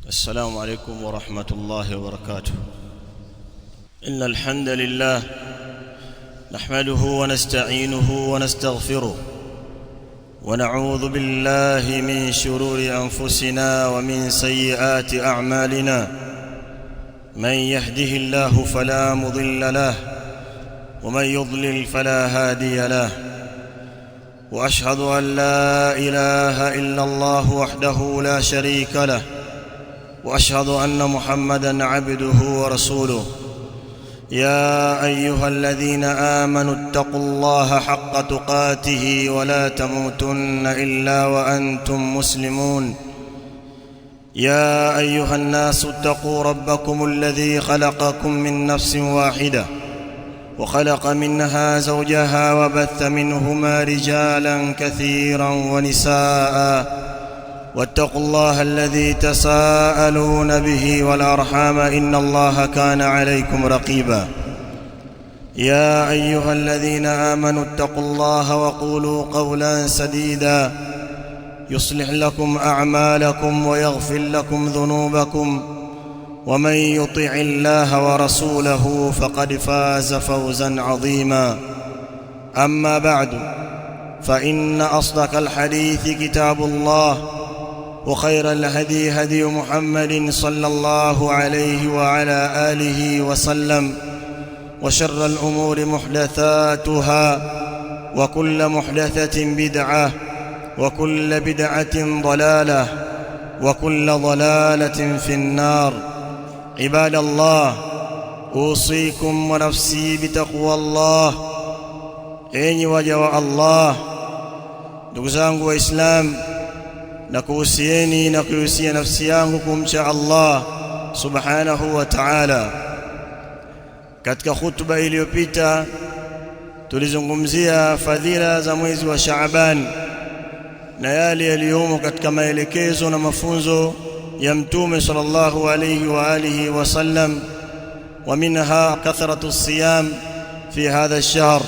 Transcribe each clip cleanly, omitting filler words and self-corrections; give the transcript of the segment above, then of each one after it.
السلام عليكم ورحمة الله وبركاته. إن الحمد لله نحمده ونستعينه ونستغفره ونعوذ بالله من شرور أنفسنا ومن سيئات أعمالنا. من يهده الله فلا مضل له ومن يضلل فلا هادي له. وأشهد أن لا إله إلا الله وحده لا شريك له وأشهد أن محمدًا عبده ورسوله. يا أيها الذين آمنوا اتقوا الله حق تقاته ولا تموتن إلا وأنتم مسلمون. يا أيها الناس اتقوا ربكم الذي خلقكم من نفس واحدة وخلق منها زوجها وبث منهما رجالا كثيرا ونساء. واتقوا الله الذي تساءلون به والأرحام إن الله كان عليكم رقيبا. يا أيها الذين آمنوا اتقوا الله وقولوا قولا سديدا يصلح لكم أعمالكم ويغفر لكم ذنوبكم ومن يطع الله ورسوله فقد فاز فوزا عظيما. أما بعد فإن أصدق الحديث كتاب الله وخير الهدي هدي محمد صلى الله عليه وعلى آله وسلم وشر الأمور محدثاتها وكل محدثة بدعة وكل بدعة ضلالة وكل ضلالة في النار. عباد الله، أوصيكم ونفسي بتقوى الله. enyi waja wa Allah, ndugu zangu waislamu, na kuhusieni na kuhusia nafsi yangu kumcha Allah subhanahu wa ta'ala. Katika hutuba iliyopita tulizungumzia fadhila za mwezi wa Shaaban na yale yaliyomo katika maelekezo na mafunzo ya Mtume sallallahu alayhi wa alihi wasallam, wa minha kathratu siyam fi hadha ash-shahr.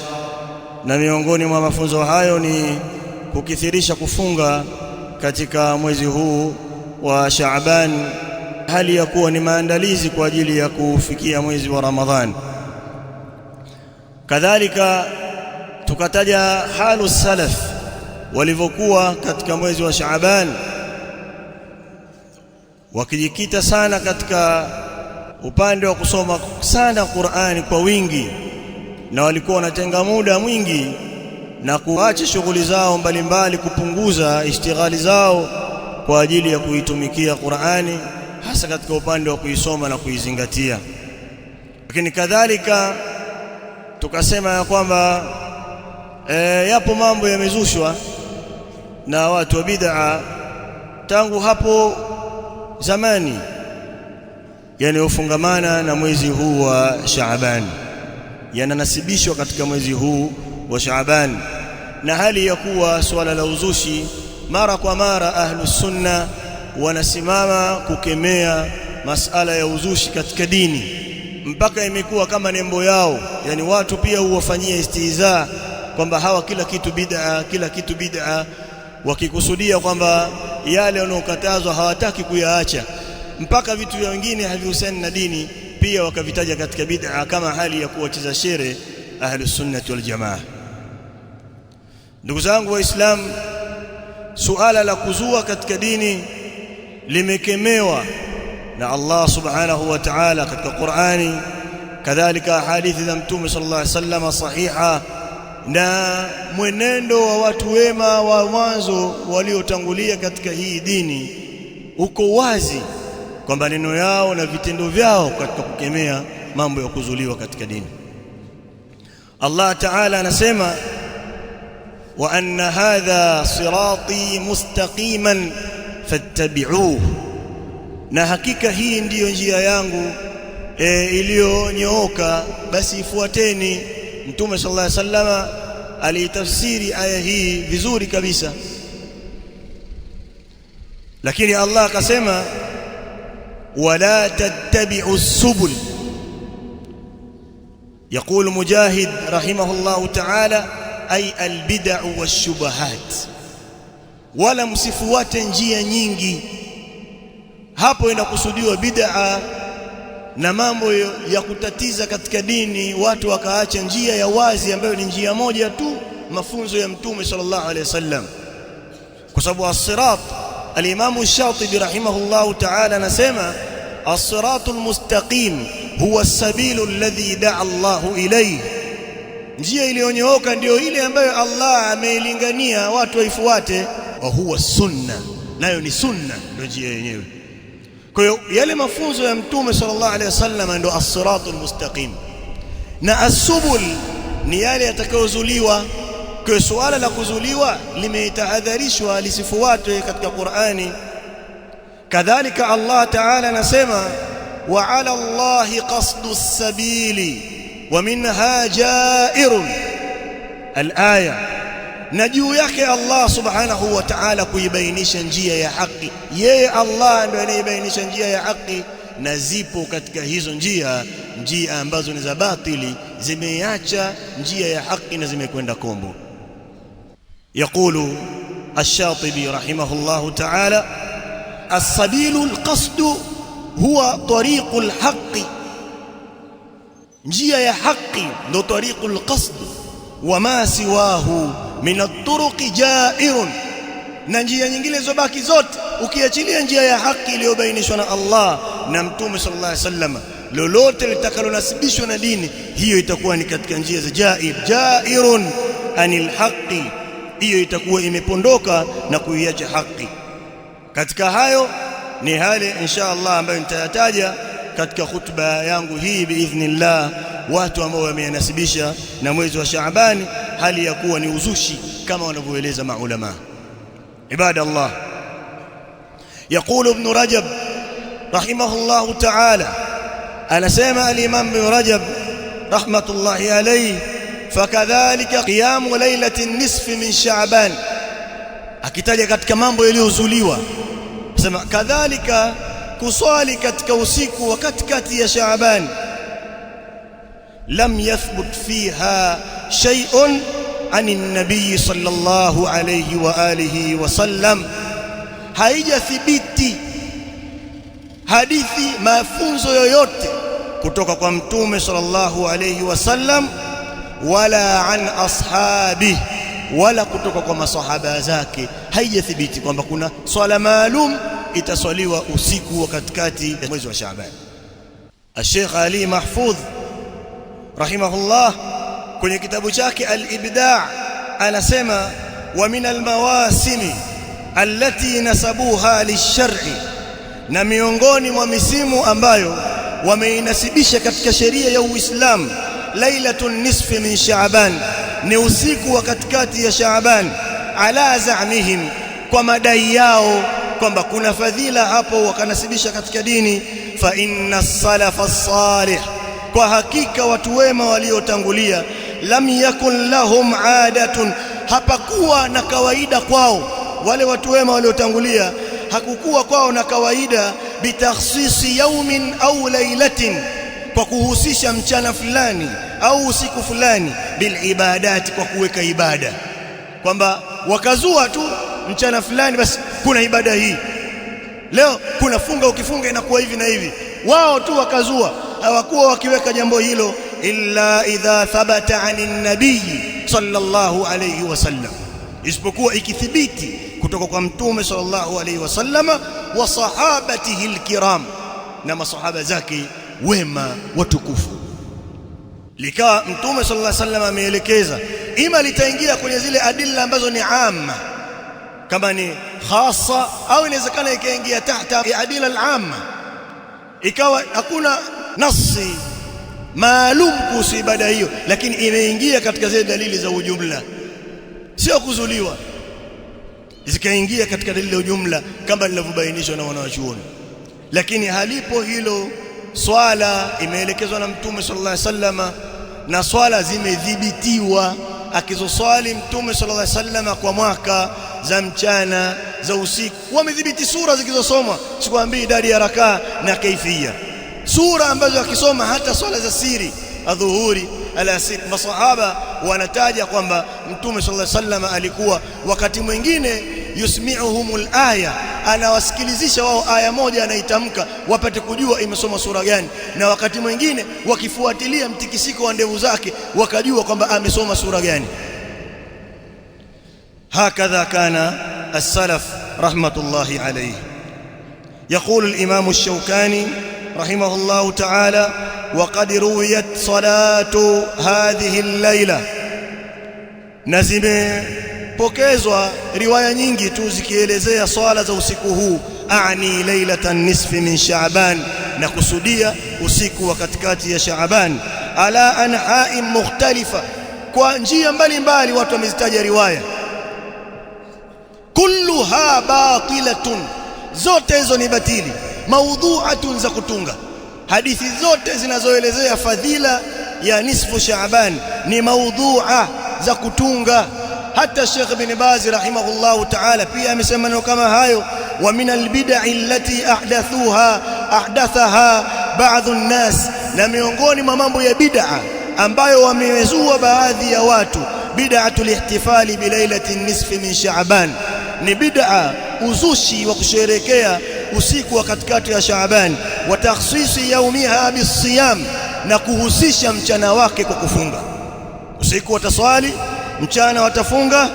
Na miongoni mwa mafunzo hayo ni kukithirisha kufunga katika mwezi huu wa Shaaban, hali ya kuwa ni maandalizi kwa ajili ya kufikia mwezi wa Ramadhan. Kadhalika tukataja halu salaf walivyokuwa katika mwezi wa Shaaban, wakijikita sana katika upande wa kusoma sana Qur'ani kwa wingi, na walikuwa wanatenga muda mwingi na kuacha shughuli zao mbalimbali, kupunguza ishtighali zao kwa ajili ya kuitumikia Qur'ani, hasa katika upande wa kuisoma na kuizingatia. Lakini kadhalika tukasema ya kwamba yapo mambo yamezushwa na watu wa bid'a tangu hapo zamani, yanayofungamana na mwezi huu wa Shaaban, yananasibishwa katika mwezi huu wa Shaaban, na hali ya kuwa swala la uzushi mara kwa mara ahlus sunna wanasimama kukemea masala ya uzushi katika dini, mpaka imekuwa kama nembo yao. Yani watu pia huwafanyia istihza kwamba hawa kila kitu bid'a, kila kitu bid'a, wakikusudia kwamba yale yanayokatazwa hawataki kuyaacha, mpaka vitu vya wengine havihusiani na dini pia wakavitaja katika bid'a, kama hali ya kuwacheza shere ahlus sunnah wal jamaa. Ndugu zangu waislamu, suala la kuzua katika dini limekemewa na Allah subhanahu wa ta'ala katika Qur'ani, kadhalika hadithi za Mtume sallallahu alaihi wasallam sahiha, na mwenendo wa watu wema wa mwanzo waliotangulia katika hii dini uko wazi kwa maneno yao na vitendo vyao katika kukemea mambo ya kuzuliwa katika dini. Allah ta'ala anasema, wa anna hadha sirati mustaqiman fattabi'uhu, na hakika hii ndiyo njia yangu iliyonyooka, basi ifuateni. Mtume sallallahu alaihi wasallam alitafsiri aya hii vizuri kabisa, lakini Allah akasema wala tattabi'u subul. يقول مجاهد رحمه الله تعالى أي البدع والشبهات، wala msifuate njia nyingi, hapo inakusudiwa bid'a na mambo ya kutatiza katika dini, watu wakaacha njia ya wazi ambayo ni njia moja tu, mafunzo ya Mtume sallallahu alaihi wasallam. Kwa sababu as-sirat, al-Imam Shatibi rahimahullahu ta'ala anasema as-siratul mustaqim huwa as-sabilu alladhi da'a Allahu ilayhi, njia iliyonyooka ndio ile ambayo Allah ameilingania watu waifuate. Wa huwa sunna, nayo ni sunna, ndio njia yenyewe. Kwa hiyo yale mafunzo ya Mtume sallallahu alaihi wasallam ndio as-siratul mustaqim, na as-subul ni yale yatakayozuliwa. Kwa suala la kuzuliwa limetahadharishwa lisifuatwe katika Qur'ani. Kadhalika Allah Ta'ala anasema wa 'ala Allahi qasdu as-sabili wa minha ja'irun al-aya, na juu yake Allah subhanahu wa ta'ala kuibainisha njia ya haki. Yeye Allah ndiye anayebainisha njia ya haki, na zipo katika hizo njia ambazo ni za batili, zimeacha njia ya haki na zimekwenda kombo. يقول الشاطبي رحمه الله تعالى السبيل القصد هو طريق الحق، njia ya haki ndo tariqul qasd, wama siwahu min at-turuq ja'irun, na njia nyingine zobaki zote ukiachilia njia ya haki iliyobainishwa na Allah na Mtume sallallahu alaihi wasallam, lolote litakalonasibishwa na dini hiyo itakuwa ni katika njia za ja'irun anil haqqi, hiyo itakuwa imepondoka na kuiacha haki. Katika hayo ni hali insha Allah ambayo nitayataja katika khutba yangu hii biidhnillah, watu ambao wameyanasibisha na mwezi wa Shaaban hali ya kuwa ni uzushi kama wanavyoeleza maulama. Ibadallah, يقول ابن رجب رحمه الله تعالى، anasema al-Imam Ibn Rajab rahmatullahi alayhi, fakadhalika qiyamu lailati nisfi min Shaaban, akitaja katika mambo yaliyozuliwa sema kadhalika kuswali katika usiku wa katikati ya Shaaban, lam yathbut fiha shay'un anin nabiy sallallahu alayhi wa alihi wa sallam, haijathibiti hadithi mafunzo yoyote kutoka kwa Mtume sallallahu alayhi wasallam, wala an ashabi, wala kutoka kwa masahaba zake. Haijathibiti kwamba kuna swala maalum itaswaliwa usiku wa katikati ya mwezi wa Shaaban. Sheikh Ali Mahfudh rahimahullah kwenye kitabu chake Al-Ibda' anasema wa min al-mawasimi allati nasabuha lish-shar'i, na miongoni mwa misimu ambayo wameinasibisha katika sheria ya Uislamu, lailatun nisfi min Shaaban, ni usiku wa katikati ya Shaaban, ala za'mihim, kwa madai yao kwamba kuna fadhila hapo wakanasibisha katika dini. Fa inna as-salafa as-salih, kwa hakika watu wema waliotangulia, lam yakun lahum adatun, hapakuwa na kawaida kwao, wale watu wema waliotangulia hakukuwa kwao na kawaida, bitakhsisi yaumin au lailatin, kwa kuhusisha mchana fulani au usiku fulani, bil ibadati, kwa kuweka ibada, kwamba wakazua tu mchana fulani basi kuna ibada hii, leo kuna funga, ukifunga inakuwa hivi na hivi. Wao tu wakazua, hawakuwa wakiweka jambo hilo, illa idha thabata anin nabiy sallallahu alayhi wasallam, isipokuwa ikithibiti kutoka kwa Mtume sallallahu alayhi wasallam wa sahabatihi alkiram, na masahaba zake wema watukufu. Likawa Mtume sallallahu alayhi wasallam ameelekeza, ima litaingia kwenye zile adilla ambazo ni amma, kama ni khassa, au inawezekana ikaingia tahta adilla al-amma, ikawa hakuna nasi maalum kuhusu ibada hiyo, lakini imeingia katika zile dalili za ujumla, sio kuzuliwa, zikaingia katika dalili ya ujumla kama linavyobainishwa na wanawachuoni. Lakini halipo hilo, swala imeelekezwa na Mtume sallallahu alaihi wasallam, na swala zimedhibitiwa akizoswali Mtume sallallahu alaihi wasallam kwa mwaka, za mchana, za usiku. Wamedhibiti sura zikizosomwa, sikwambii idadi ya rakaa na kaifia, sura ambazo akisoma hata swala za siri, adhuhuri, alasiri. Masahaba wanataja kwamba Mtume sallallahu alaihi wasallam alikuwa wakati mwingine yusmi'uhumul aya, anawasikilizisha wao aya moja anaitamka wapate kujua imesoma sura gani, na wakati mwingine wakifuatilia mtikisiko wa ndevu zake wakajua kwamba amesoma sura gani. Hakadha kana as-salaf rahmatullahi alayhi. يقول الإمام الشوكاني رحمه الله تعالى: وقد رويت صلاة هذه الليلة. نزمه pokezwa riwaya nyingi tu zikielezea swala za usiku huu, aani lailatan nisfi min Shaaban, na kusudia usiku wa katikati ya Shaaban, ala anha'in mukhtalifa, kwa njia mbalimbali watu wamezitaja riwaya. Kulluha batilatun, zote hizo ni batili. Maudhu'atun, za kutunga. Hadithi zote zinazoelezea fadhila ya nisfu Shaaban ni maudhu'a, za kutunga. Hata Sheikh Ibn Baz rahimahullahu ta'ala pia amesema neno kama hayo, wa min albid'i allati ahdathaha ba'd an-nas, na miongoni mwa mambo ya bid'a ambayo wamezua baadhi ya watu, bid'atul ihtifali bi lailati nisfi min Shaaban, ni bid'a uzushi wa kusherekea usiku wa katikati ya Shaaban, wa takhsisi yaumiha bisiyam, na kuhusisha mchana wake kwa kufunga. Usiku wataswali, mchana watafunga.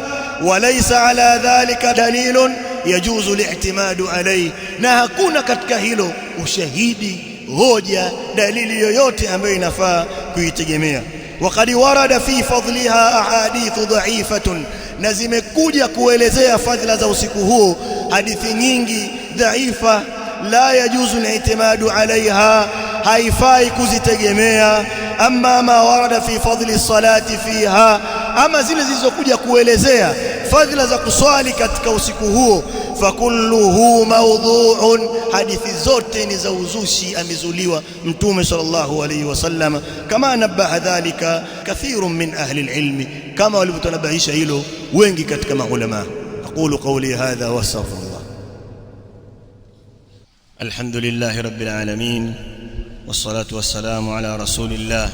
Walaysa ala dhalika dalilun yajuzu li'timadu alayhi, na hakuna katika hilo ushahidi, hoja, dalili yoyote ambayo inafaa kuitegemea. Waqad warada fi fadliha ahadithu dha'ifatun, na zimekuja kuelezea fadhila za usiku huo hadithi nyingi dhaifa, la yajuzu li'timadu alaiha, haifai kuzitegemea. Amma ma warada fi fadli salati fiha, ama zile zilizokuja kuelezea fadhila za kuswali katika usiku huo, fakulluhu mawdhu'un, hadithi zote ni za uzushi, amezuliwa Mtume sallallahu alayhi wasallam, kama nabaha dhalika kathirun min ahli alilmi, kama walivyotunabahisha hilo wengi katika maulama. aqulu qawli hadha wa astaghfirullah. Alhamdulillahi rabbil alamin, wassalatu wassalamu ala rasulillah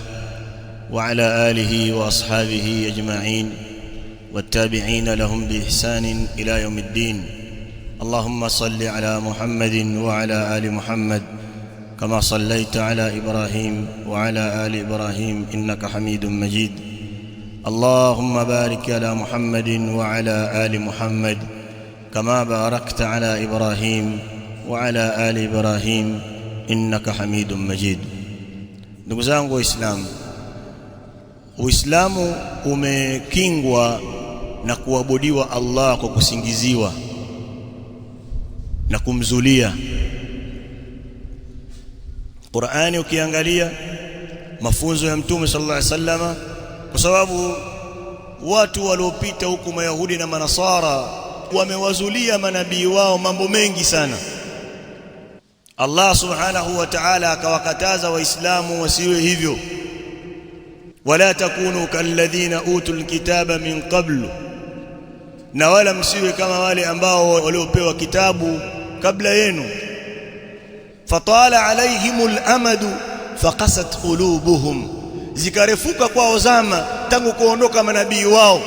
wa ala alihi wa ashabihi ajma'in والتابعين لهم بإحسان إلى يوم الدين. اللهم صل على محمد وعلى آل محمد كما صليت على إبراهيم وعلى آل إبراهيم إنك حميد مجيد. اللهم بارك على محمد وعلى آل محمد كما باركت على إبراهيم وعلى آل إبراهيم إنك حميد مجيد. ndugu zangu Waislamu, Uislamu umekingwa na kuabudiwa Allah kwa kusingiziwa na kumzulia. Qur'ani ukiangalia mafunzo ya Mtume sallallahu alaihi wasallam, kwa sababu watu waliopita huko Mayahudi na Manasara wamewazulia manabii wao mambo mengi sana. Allah subhanahu wa ta'ala akawakataza Waislamu wasiwe hivyo, wala takunu kalladhina utul kitaba min qablu, na wala msiwe kama wale ambao waliopewa kitabu kabla yenu. Fatala alaihimul amadu faqasat qulubuhum, zikarefuka kwao zama tangu kuondoka manabii wao.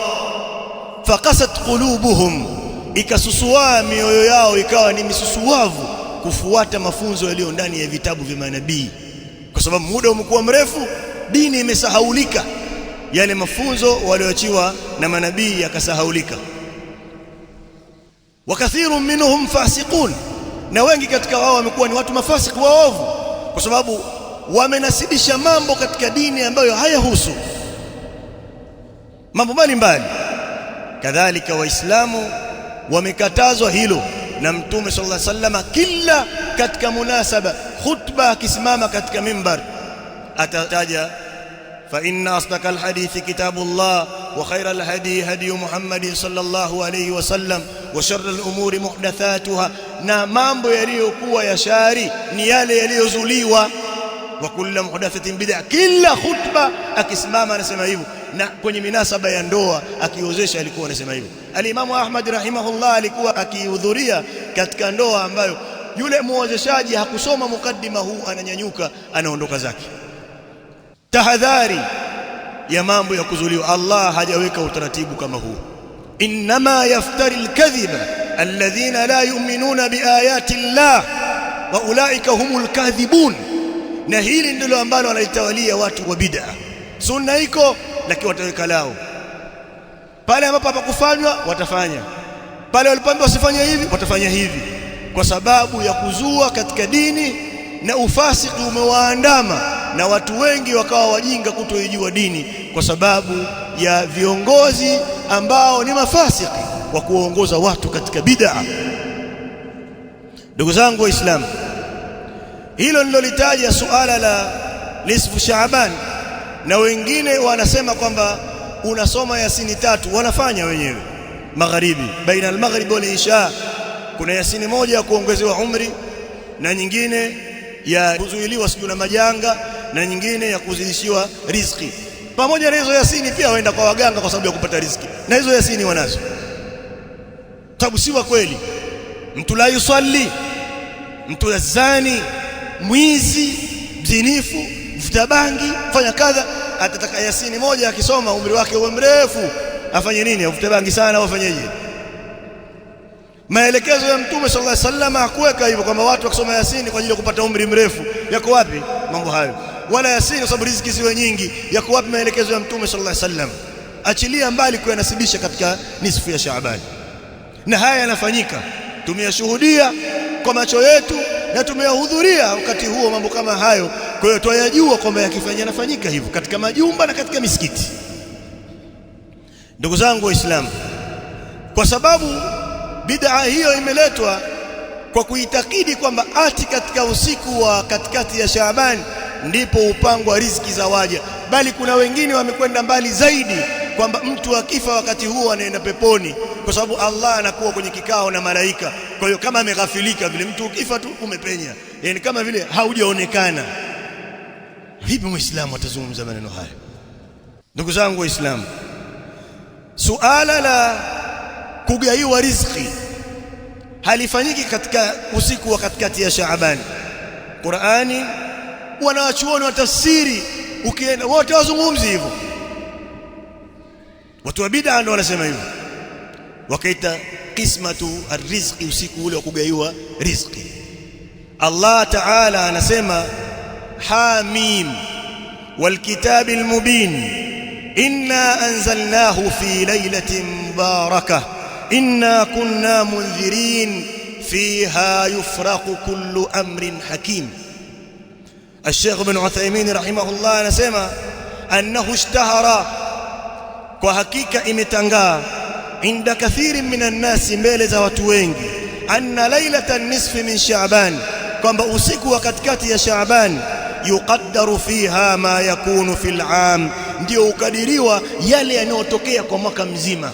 Faqasat qulubuhum, ikasusua mioyo yao ikawa ni misusuwavu kufuata mafunzo yaliyo ndani ya vitabu vya manabii, kwa sababu muda umekuwa mrefu, dini imesahaulika, yale mafunzo walioachiwa na manabii yakasahaulika. Wakathirun minhum fasiqun, na wengi katika wao wamekuwa ni watu mafasiki waovu, kwa sababu wamenasibisha mambo katika dini ambayo hayahusu, mambo mbalimbali. Kadhalika Waislamu wamekatazwa hilo na Mtume sallallahu alaihi wasallam. Kila katika munasaba khutba akisimama katika mimbar atataja fa inna asdaqal hadithi kitabullah wa khairal hadi hadi Muhammadin sallallahu alayhi wasallam wa sharral umuri muhdathatuha, na mambo yaliyokuwa ya shari ni yale yaliyozuliwa. Wa kullu muhdathatin bid'ah, kila khutba akisimama anasema hivyo. Na kwenye minasaba ya ndoa akiozesha alikuwa anasema hivyo. Al-Imamu Ahmad rahimahullah alikuwa akihudhuria katika ndoa ambayo yule muozeshaji hakusoma mukaddima huu, ananyanyuka anaondoka zake. Tahadhari ya mambo ya kuzuliwa. Allah hajaweka utaratibu kama huu. Inma yaftari al-kadhiba alladhina la yu'minuna biayati llah wa ulaika humul kadhibun. Na hili ndilo ambalo wanalitawalia watu wa bid'a. Sunna iko lakini wataweka lao, pale ambapo hapakufanywa watafanya, pale walipoambiwa wasifanye hivi watafanya hivi, kwa sababu ya kuzua katika dini, na ufasiki umewaandama na watu wengi wakawa wajinga kutoijua dini kwa sababu ya viongozi ambao ni mafasiki wa kuongoza watu katika bid'a. Ndugu zangu Waislamu, hilo nilolitaja suala la nisfu Shaaban, na wengine wanasema kwamba unasoma Yasini 3, wanafanya wenyewe magharibi, baina al-maghrib wal isha kuna Yasini moja ya kuongezewa umri, na nyingine ya kuzuiliwa sijui na majanga, na nyingine ya kuzidishiwa riziki. Pamoja na hizo Yasini pia waenda kwa waganga kwa sababu ya kupata riziki, na hizo Yasini wanazo. Sababu si wa kweli. Mtu la yusalli, mtu yazani, mwizi, mzinifu, mvuta bangi, fanya kadha, atataka Yasini moja akisoma umri wake uwe mrefu. Afanye nini? Avute bangi sana au afanyeje? Maelekezo ya Mtume sallallahu alaihi wasallam hakuweka hivyo kwamba watu wakisoma Yasini kwa ajili ya kupata umri mrefu. Yako wapi mambo hayo? Wala Yasini kwa sababu riziki ziwe nyingi. Yako wapi maelekezo ya Mtume sallallahu alaihi wasallam? Achilia mbali kuyanasibisha katika nisfu ya Shaaban. Na haya yanafanyika, tumeyashuhudia kwa macho yetu na tumeyahudhuria wakati huo mambo kama hayo. Kwa hiyo tuyajua kwamba yanafanyika hivyo katika majumba na katika misikiti. Ndugu zangu Waislamu, kwa sababu bid'a hiyo imeletwa kwa kuitakidi kwamba ati katika usiku wa katikati ya Shaaban ndipo upangwa riziki za waja, bali kuna wengine wamekwenda mbali zaidi kwamba mtu akifa wakati huo anaenda peponi, kwa sababu Allah anakuwa kwenye kikao na malaika. Kwa hiyo kama ameghafilika vile, mtu ukifa tu umepenya, yani kama vile haujaonekana. Vipi Muislamu atazungumza maneno haya? Ndugu zangu Waislamu, suala la kugaiwa riziki halifanyiki katika usiku wa katikati ya Shaaban. Qur'ani wanawachuoni wa tafsiri ukienda wote wazungumzi hivyo. Watu wa bid'a ndio wanasema hivyo, wakaita qismatu arrizqi, usiku ule wa kugaiwa riziki. Allah Ta'ala anasema Hamim wal kitabil mubin inna anzalnahu fi laylatin mubarakah inna kunna mundhirin fiha yufraqu kullu amrin hakim. Al-Sheikh Ibn Uthaymeen rahimahullah anasema annahu ishtahara, kwa hakika imetangaa, inda kathirin minan nasi, mbele za watu wengi, anna lailatan nisfi min Shaaban, kwamba usiku wa katikati ya Shaaban yuqaddaru fiha ma yakunu fil aam, ndio ukadiriwa yale yanayotokea kwa mwaka mzima.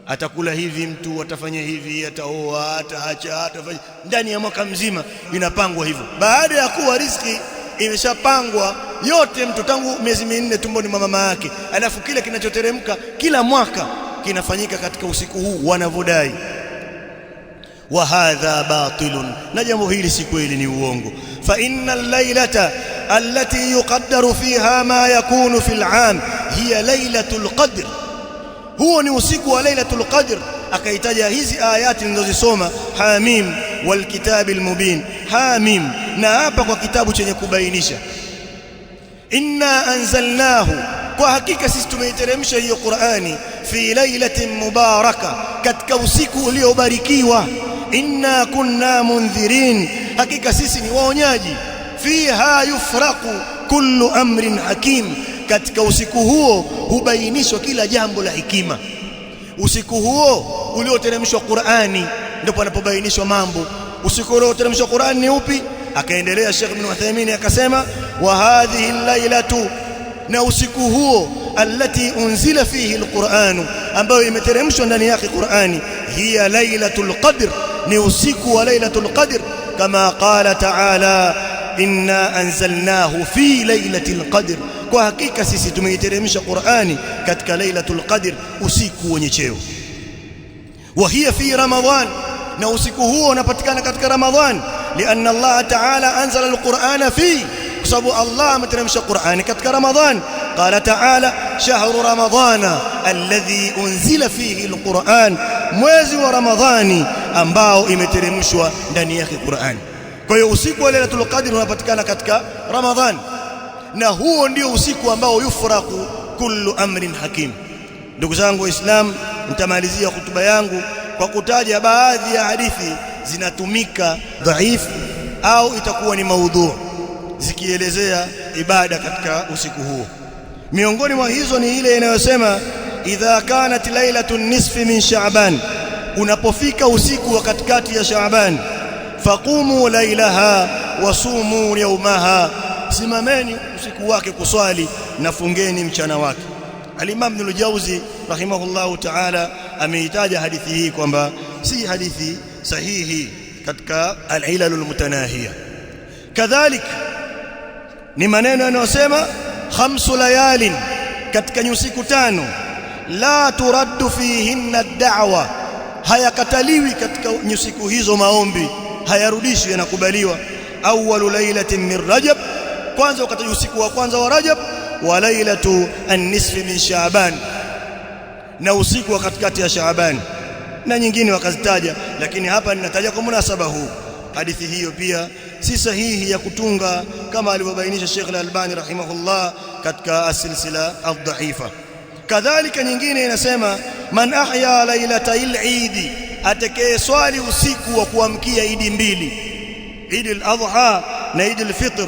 Atakula hivi mtu, atafanya hivi, ataoa, ataacha, atafanya, ndani ya mwaka mzima inapangwa hivyo. Baada ya kuwa riziki imeshapangwa yote, mtu tangu miezi minne tumboni mwa mama yake, alafu kile kinachoteremka kila mwaka kinafanyika katika usiku huu wanavodai. Wa hadha batilun, na jambo hili si kweli, ni uongo. Fa innal laylata allati yuqaddaru fiha ma yakunu fil aam hiya laylatul qadr, huo ni usiku wa Lailatul Qadr. Akaitaja hizi ayati nilizosoma, Hamim wal kitabil mubin, Hamim, na hapa kwa kitabu chenye kubainisha. Inna anzalnahu, kwa hakika sisi tumeiteremsha hiyo Qur'ani, fi lailatin mubaraka, katika usiku uliobarikiwa. Inna kunna mundhirin, hakika sisi ni waonyaji. Fiha yufraqu kullu amrin hakim, katika usiku huo hubainishwa kila jambo la hikima. Usiku huo ulioteremshwa Qur'ani ndipo panapobainishwa mambo. Usiku ulioteremshwa Qur'ani ni upi? Akaendelea Sheikh Ibn Uthaymeen akasema, wa hadhihi al-lailatu, na usiku huo, allati unzila fihi al-Qur'an, ambayo imeteremshwa ndani yake Qur'ani, hiya lailatul qadr, ni usiku wa lailatul qadr, kama qala ta'ala inna anzalnahu fi lailatil qadr, kwa hakika sisi tumeiteremsha Qur'ani katika lailatul qadr, usiku wenye cheo. Wa hiya fi Ramadhan, na usiku huo unapatikana katika Ramadhan, lianna Allah ta'ala anzala al-Qur'ana fi, kwa sababu Allah ameteremsha Qur'ani katika Ramadhan. قال تعالى شهر رمضان الذي أنزل فيه القرآن mwezi wa Ramadhani ambao imeteremshwa ndani yake Qur'an. Kwa hiyo usiku wa Lailatul Qadr unapatikana katika Ramadhani, na huo ndio usiku ambao yufraku kullu amrin hakim. Ndugu zangu Waislamu, nitamalizia hutuba yangu kwa kutaja baadhi ya hadithi zinatumika dhaifu au itakuwa ni maudhu zikielezea ibada katika usiku huo. Miongoni mwa hizo ni ile inayosema idha kanat lailatun nisfi min Sha'ban, unapofika usiku wa katikati ya Sha'ban, faqumu lailaha wasumu yawmaha, simameni usiku wake kuswali na fungeni mchana wake. Al-Imam Ibn al-Jawzi rahimahullahu ta'ala ameitaja hadithi hii kwamba si hadithi sahihi katika al-ilal al-mutanahiya. Kadhalik ni maneno yanayosema 5 layalin, katika usiku 5 la turaddu fihinna ad-da'wa, hayakataliwi katika usiku hizo maombi, hayarudishwi, yanakubaliwa. Awwalu lailatin min Rajab, kwanza wakati usiku wa kwanza wa Rajab, wa lailatu an-nisfi min Sha'ban, na usiku wa katikati ya Sha'ban, na nyingine wakazitaja, lakini hapa ninataja kwa munasaba huu. Hadithi hiyo pia si sahihi ya kutunga kama alivyobainisha Sheikh Al-Albani rahimahullah katika as-silsila ad-dha'ifa. Kadhalika nyingine inasema man ahya lailatal eid, atakaye swali usiku wa kuamkia idi mbili, Eid al-Adha na Eid al-Fitr,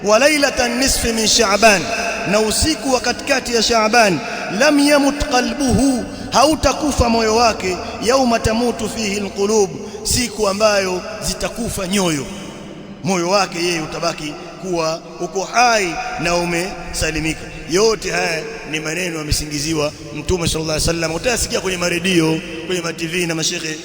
wa lailatan nisfi min Sha'ban, na usiku wa katikati ya Sha'ban, lam yamut qalbuhu, hautakufa moyo wake, yauma tamutu fihi alqulub, siku ambayo zitakufa nyoyo, moyo wake yeye utabaki kuwa uko hai na umesalimika. Yote haya ni maneno yamesingiziwa Mtume sallallahu alaihi wasallam. Utasikia kwenye maredio, kwenye matv na mashekhe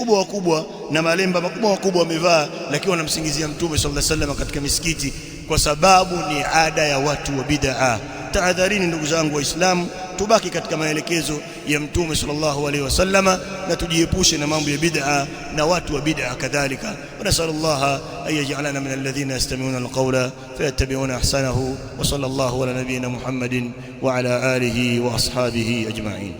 wakubwa na malemba makubwa wamevaa, lakini wanamsingizia Mtume sallallahu alaihi wasallam katika misikiti, kwa sababu ni ada ya watu wa bid'a. Tahadharini ndugu zangu Waislamu, tubaki katika maelekezo ya Mtume sallallahu alaihi wasallama na tujiepushe na mambo ya bid'a na watu wa bid'a kadhalika. Wa nasallallahu an yaj'alana min alladhina yastami'una alqawla fayattabi'una ahsanahu, wa sallallahu ala nabiyyina Muhammadin wa ala alihi wa ashabihi ajma'in.